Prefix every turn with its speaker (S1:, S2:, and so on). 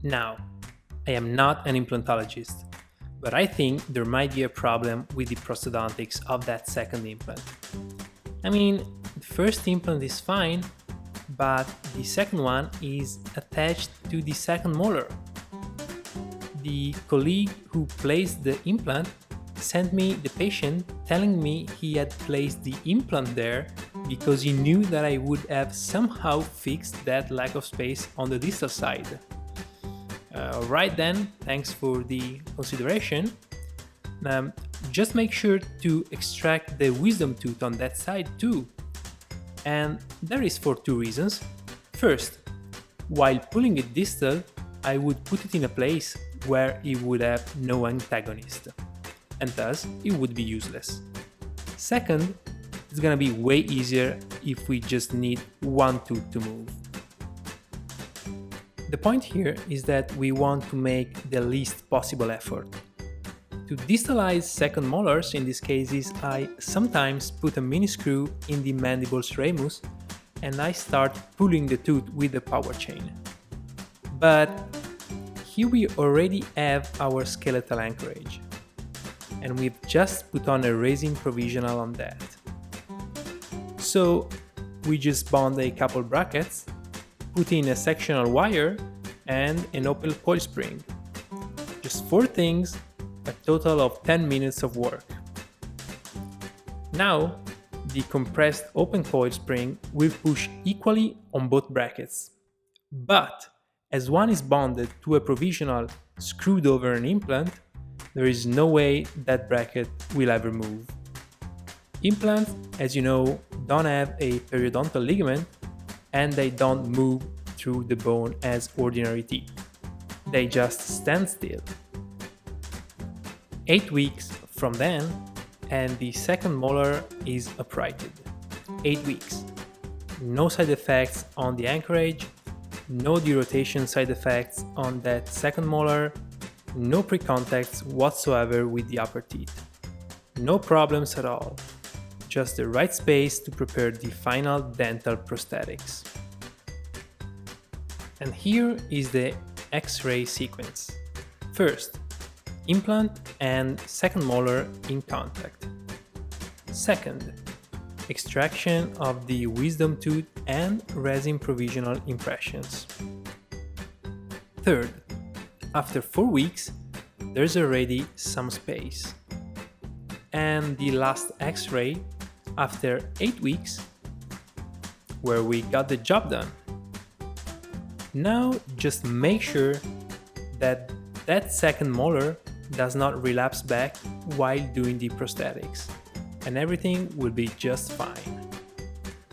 S1: Now, I am not an implantologist, but I think there might be a problem with the prosthodontics of that second implant. I mean, the first implant is fine, but the second one is attached to the second molar. The colleague who placed the implant sent me the patient telling me he had placed the implant there because he knew that I would have somehow fixed that lack of space on the distal side. Right then, thanks for the consideration. Just make sure to extract the wisdom tooth on that side too. And that is for two reasons. First, while pulling it distal, I would put it in a place where it would have no antagonist, and thus it would be useless. Second, it's gonna be way easier if we just need one tooth to move. The point here is that we want to make the least possible effort. To distalize second molars in these cases, I sometimes put a mini screw in the mandible's ramus and I start pulling the tooth with the power chain. But here we already have our skeletal anchorage, and we've just put on a resin provisional on that. So we just bond a couple brackets, put in a sectional wire and an open coil spring. Just 4 things, a total of 10 minutes of work. Now, the compressed open coil spring will push equally on both brackets. But as one is bonded to a provisional screwed over an implant, there is no way that bracket will ever move. Implants, as you know, don't have a periodontal ligament and they don't move through the bone as ordinary teeth. They just stand still. 8 weeks from then, and the second molar is uprighted. 8 weeks. No side effects on the anchorage, no derotation side effects on that second molar, no pre-contacts whatsoever with the upper teeth. No problems at all. Just the right space to prepare the final dental prosthetics. And here is the Xray sequence. First, implant and second molar in contact. Second, extraction of the wisdom tooth and resin provisional impressions. Third, after 4 weeks, there's already some space. And the last X-ray after 8 weeks, where we got the job done. Now just make sure that that second molar does not relapse back while doing the prosthetics, and everything will be just fine.